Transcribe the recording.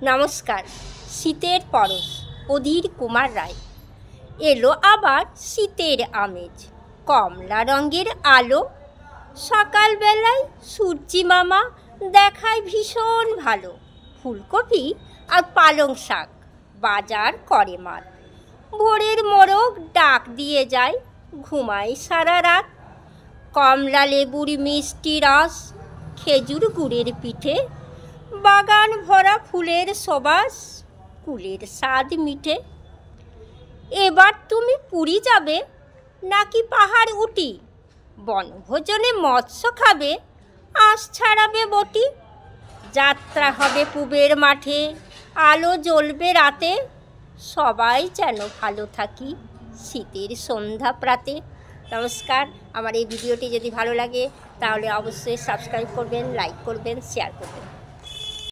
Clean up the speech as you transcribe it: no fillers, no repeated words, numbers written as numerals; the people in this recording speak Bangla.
নমস্কার। শীতের পরশ অধীর কুমার রায়। এলো আবার শীতের আমেজ, কমলা রঙের আলো। সকালবেলায় সূর্যি মামা দেখায় ভীষণ ভালো। ফুলকপি আর পালং শাক বাজার করে মাত। ভোরের মোরগ ডাক দিয়ে যায়, ঘুমায় সারা রাত। কমলা লেবুর মিষ্টি রস, খেজুর গুড়ের পিঠে, বাগান ভরা ফুলের সুবাস, কুলের স্বাদ মিঠে। এবার তুমি পুরী যাবে নাকি পাহাড় উঠি? বনভোজনে মৎস্য খাবে, আঁশ ছাড়াবে বটি। যাত্রা হবে পুবের মাঠে, আলো জ্বলবে রাতে। সবাই যেন ভালো থাকি শীতের সন্ধ্যা প্রাতে। নমস্কার। আমার এই ভিডিওটি যদি ভালো লাগে তাহলে অবশ্যই সাবস্ক্রাইব করবেন, লাইক করবেন, শেয়ার করবেন।